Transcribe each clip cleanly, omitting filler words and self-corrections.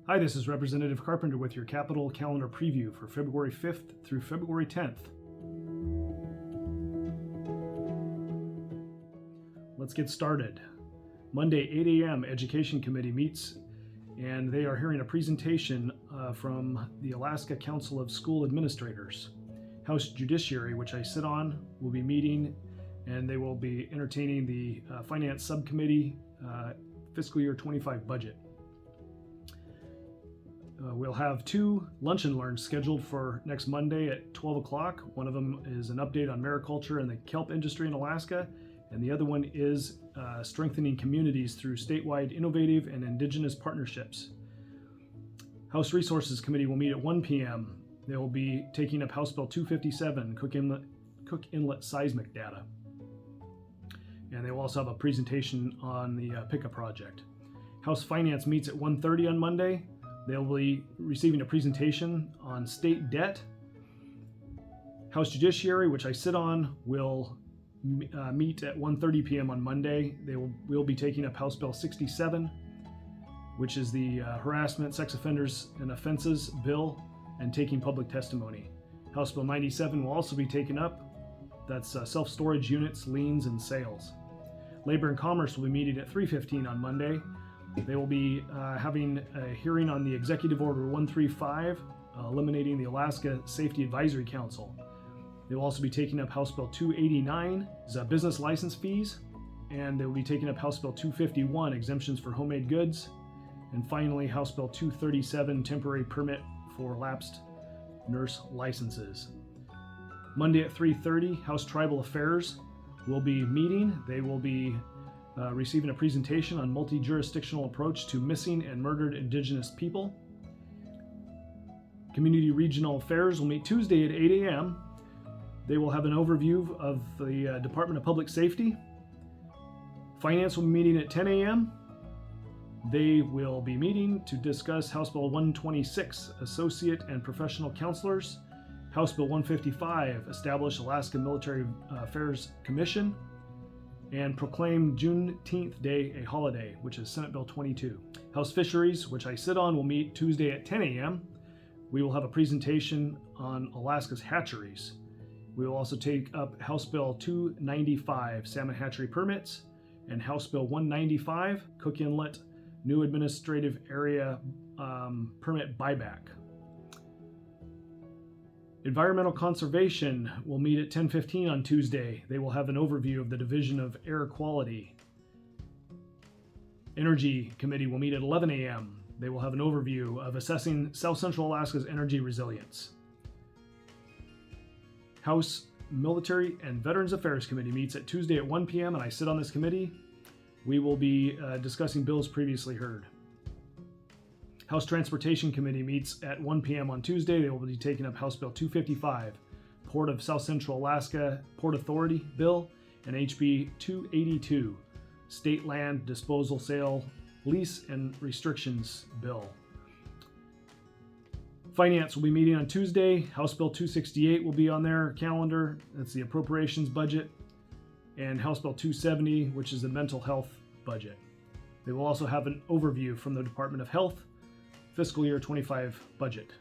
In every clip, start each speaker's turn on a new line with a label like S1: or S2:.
S1: Hi, this is Representative Carpenter with your Capitol Calendar Preview for February 5th through February 10th. Let's get started. Monday, 8 a.m., Education Committee meets, and they are hearing a presentation from the Alaska Council of School Administrators. House Judiciary, which I sit on, will be meeting, and they will be entertaining the Finance Subcommittee fiscal year 25 budget. We'll have two lunch and learns scheduled for next Monday at 12 o'clock. One of them is an update on mariculture and the kelp industry in Alaska, and the other one is strengthening communities through statewide innovative and indigenous partnerships. House Resources Committee will meet at 1 p.m. They will be taking up House Bill 257, Cook Inlet seismic data. And they will also have a presentation on the PICA project. House Finance meets at 1:30 on Monday. They'll be receiving a presentation on state debt. House Judiciary, which I sit on, will meet at 1:30 p.m. on Monday. We'll be taking up House Bill 67, which is the Harassment, Sex Offenders, and Offenses bill, and taking public testimony. House Bill 97 will also be taken up. That's self-storage units, liens, and sales. Labor and Commerce will be meeting at 3:15 on Monday. They will be having a hearing on the Executive Order 135, eliminating the Alaska Safety Advisory Council. They will also be taking up House Bill 289, business license fees, and they will be taking up House Bill 251, exemptions for homemade goods, and finally House Bill 237, temporary permit for lapsed nurse licenses. Monday at 3:30, House Tribal Affairs will be meeting. They will be receiving a presentation on multi-jurisdictional approach to missing and murdered Indigenous people. Community Regional Affairs will meet Tuesday at 8 a.m. They will have an overview of the Department of Public Safety. Finance will be meeting at 10 a.m. They will be meeting to discuss House Bill 126, Associate and Professional Counselors, House Bill 155, Establish Alaska Military Affairs Commission, and proclaim Juneteenth Day a holiday, which is Senate Bill 22. House Fisheries, which I sit on, will meet Tuesday at 10 a.m. We will have a presentation on Alaska's hatcheries. We will also take up House Bill 295, Salmon Hatchery Permits, and House Bill 195, Cook Inlet New Administrative Area Permit Buyback. Environmental Conservation will meet at 10:15 on Tuesday. They will have an overview of the Division of Air Quality. Energy Committee will meet at 11 a.m. They will have an overview of assessing South Central Alaska's energy resilience. House Military and Veterans Affairs Committee meets at Tuesday at 1 p.m. and I sit on this committee. We will be discussing bills previously heard. House Transportation Committee meets at 1 p.m. on Tuesday. They will be taking up House Bill 255, Port of South Central Alaska Port Authority Bill, and HB 282, State Land Disposal Sale Lease and Restrictions Bill. Finance will be meeting on Tuesday. House Bill 268 will be on their calendar. That's the appropriations budget. And House Bill 270, which is the mental health budget. They will also have an overview from the Department of Health fiscal year 25 budget.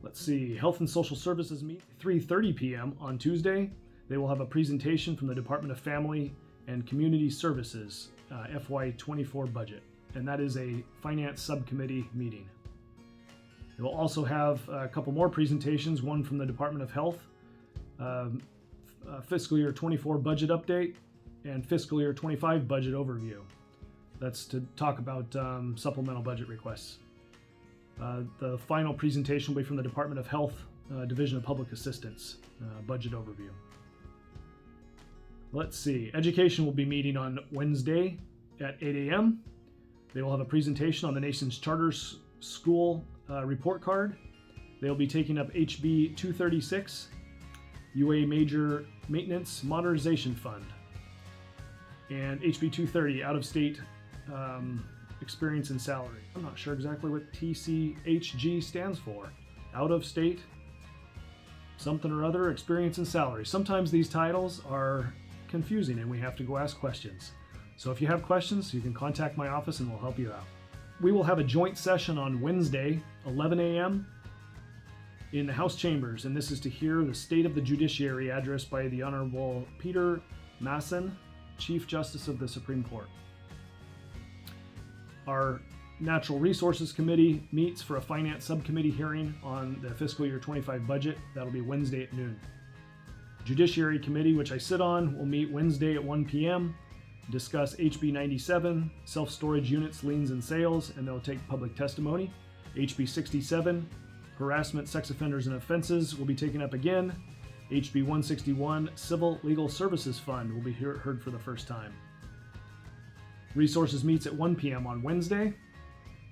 S1: Let's see, Health and Social Services meet 3:30 p.m. on Tuesday. They will have a presentation from the Department of Family and Community Services FY24 budget, and that is a Finance Subcommittee meeting. They will also have a couple more presentations, one from the Department of Health, fiscal year 24 budget update, and fiscal year 25 budget overview. That's to talk about supplemental budget requests. The final presentation will be from the Department of Health, Division of Public Assistance, budget overview. Let's see, Education will be meeting on Wednesday at 8 a.m. They will have a presentation on the nation's charter school report card. They'll be taking up HB 236, UA Major Maintenance Modernization Fund, and HB 230, out-of-state experience and salary. I'm not sure exactly what TCHG stands for. Out of state, something or other, experience and salary. Sometimes these titles are confusing and we have to go ask questions. So if you have questions, you can contact my office and we'll help you out. We will have a joint session on Wednesday, 11 a.m. in the House chambers, and this is to hear the State of the Judiciary addressed by the Honorable Peter Masson, Chief Justice of the Supreme Court. Our Natural Resources Committee meets for a Finance Subcommittee hearing on the fiscal year 25 budget. That'll be Wednesday at noon. Judiciary Committee, which I sit on, will meet Wednesday at 1 p.m., discuss HB 97, self-storage units, liens, and sales, and they'll take public testimony. HB 67, harassment, sex offenders, and offenses will be taken up again. HB 161, Civil Legal Services Fund, will be heard for the first time. Resources meets at 1 p.m. on Wednesday.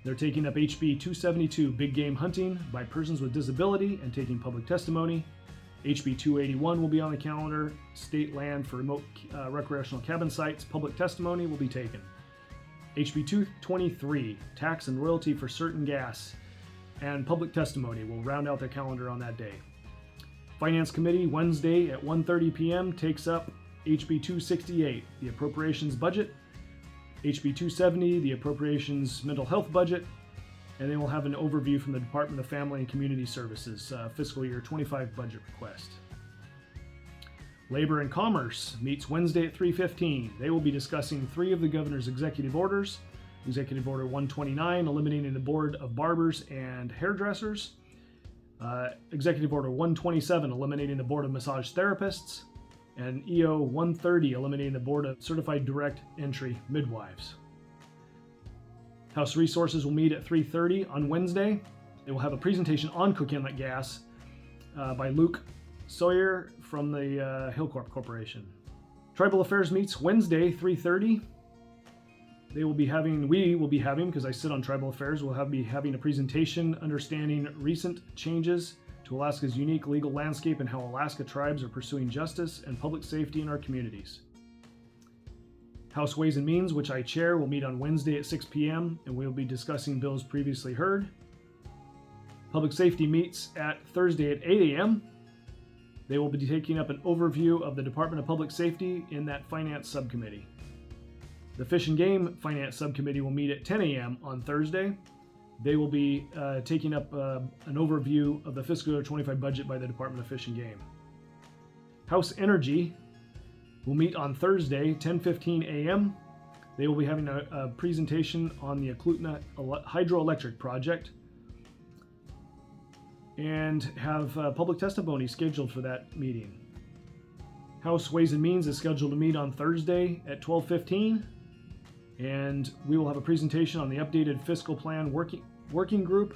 S1: They're taking up HB 272, Big Game Hunting by Persons with Disability, and taking public testimony. HB 281 will be on the calendar. State land for remote recreational cabin sites, public testimony will be taken. HB 223, Tax and Royalty for Certain Gas, and public testimony will round out their calendar on that day. Finance Committee, Wednesday at 1:30 p.m. takes up HB 268, the Appropriations Budget, HB 270, the Appropriations Mental Health Budget, and they will have an overview from the Department of Family and Community Services fiscal year 25 budget request. Labor and Commerce meets Wednesday at 3:15. They will be discussing 3 of the governor's executive orders. Executive Order 129, eliminating the Board of Barbers and Hairdressers. Executive Order 127, eliminating the Board of Massage Therapists. And EO 130, eliminating the Board of Certified Direct Entry Midwives. House Resources will meet at 3:30 on Wednesday. They will have a presentation on Cook Inlet gas by Luke Sawyer from the Hillcorp Corporation. Tribal Affairs meets Wednesday, 3:30. We will be having, because I sit on Tribal Affairs, we'll be having a presentation understanding recent changes to Alaska's unique legal landscape and how Alaska tribes are pursuing justice and public safety in our communities. House Ways and Means, which I chair, will meet on Wednesday at 6 p.m. and we will be discussing bills previously heard. Public Safety meets at Thursday at 8 a.m. They will be taking up an overview of the Department of Public Safety in that Finance Subcommittee. The Fish and Game Finance Subcommittee will meet at 10 a.m. on Thursday. They will be taking up an overview of the fiscal year 25 budget by the Department of Fish and Game. House Energy will meet on Thursday, 10:15 a.m. They will be having a presentation on the Eklutna hydroelectric project and have public testimony scheduled for that meeting. House Ways and Means is scheduled to meet on Thursday at 12:15. And we will have a presentation on the updated fiscal plan working group.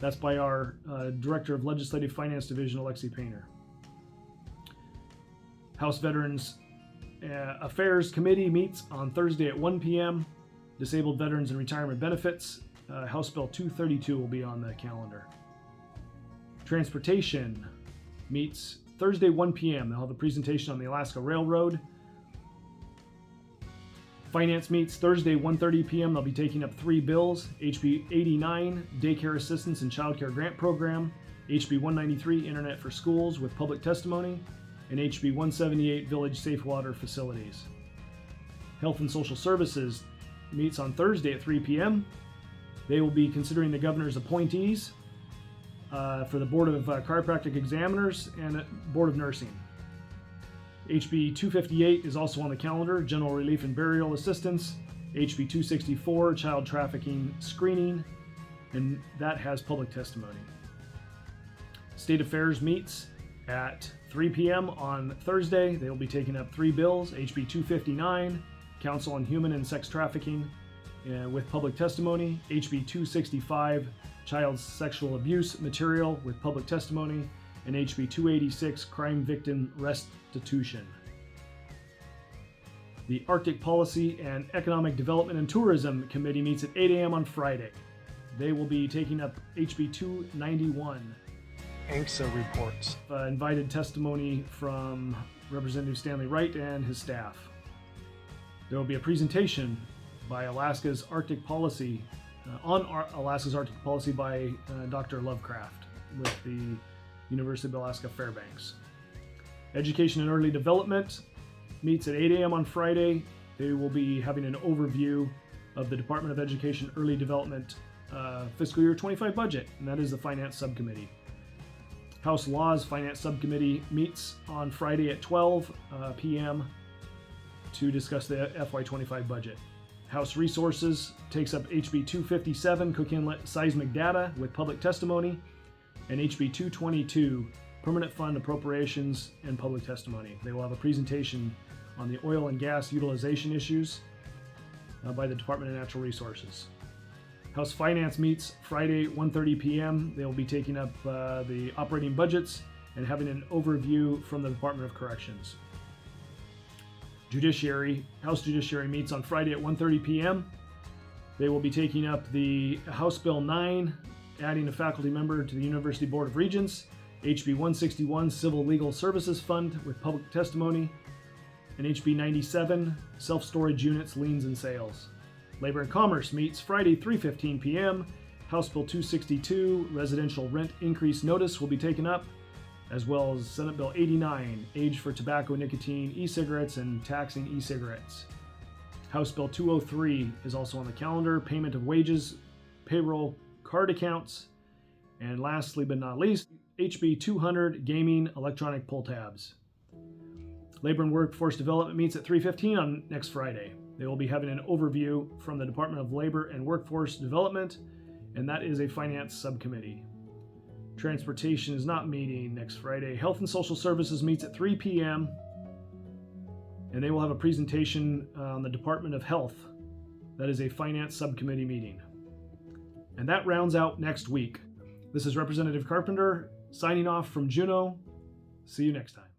S1: That's by our Director of Legislative Finance Division, Alexi Painter. House Veterans Affairs Committee meets on Thursday at 1 p.m. Disabled Veterans and Retirement Benefits. House Bill 232 will be on the calendar. Transportation meets Thursday 1 p.m. They'll have a presentation on the Alaska Railroad. Finance meets Thursday 1:30 p.m. They'll be taking up 3 bills: HB 89, Daycare Assistance and Child Care Grant Program, HB 193, Internet for Schools with public testimony, and HB 178, Village Safe Water Facilities. Health and Social Services meets on Thursday at 3 p.m. They will be considering the governor's appointees for the Board of Chiropractic Examiners and Board of Nursing. HB 258 is also on the calendar, General Relief and Burial Assistance, HB 264, Child Trafficking Screening, and that has public testimony. State Affairs meets at 3 p.m. on Thursday. They will be taking up 3 bills, HB 259, Council on Human and Sex Trafficking with public testimony, HB 265, Child Sexual Abuse Material with public testimony, and HB 286, Crime Victim Restitution. The Arctic Policy and Economic Development and Tourism Committee meets at 8 a.m. on Friday. They will be taking up HB 291.
S2: ANCSA reports.
S1: Invited testimony from Representative Stanley Wright and his staff. There will be a presentation by Alaska's Arctic Policy, Alaska's Arctic Policy by Dr. Lovecraft with the University of Alaska Fairbanks. Education and Early Development meets at 8 a.m. on Friday. They will be having an overview of the Department of Education Early Development fiscal year 25 budget, and that is the Finance Subcommittee. House Laws Finance Subcommittee meets on Friday at 12 p.m. to discuss the FY25 budget. House Resources takes up HB 257, Cook Inlet seismic data with public testimony, and HB 222, Permanent Fund Appropriations and public testimony. They will have a presentation on the oil and gas utilization issues by the Department of Natural Resources. House Finance meets Friday 1:30 p.m. They will be taking up the operating budgets and having an overview from the Department of Corrections. House Judiciary meets on Friday at 1:30 p.m. They will be taking up the House Bill 9, adding a faculty member to the University Board of Regents, HB 161, Civil Legal Services Fund with public testimony, and HB 97, Self-Storage Units, Liens and Sales. Labor and Commerce meets Friday 3:15 p.m. House Bill 262, Residential Rent Increase Notice will be taken up, as well as Senate Bill 89, Age for Tobacco, Nicotine, E-Cigarettes, and Taxing E-Cigarettes. House Bill 203 is also on the calendar, Payment of Wages, Payroll Card Accounts, and lastly but not least, HB 200, Gaming Electronic Pull Tabs. Labor and Workforce Development meets at 3:15 on next Friday. They will be having an overview from the Department of Labor and Workforce Development, and that is a finance subcommittee. Transportation is not meeting next Friday. Health and Social Services meets at 3 p.m. and they will have a presentation on the Department of Health. That is a finance subcommittee meeting. And that rounds out next week. This is Representative Carpenter signing off from Juneau. See you next time.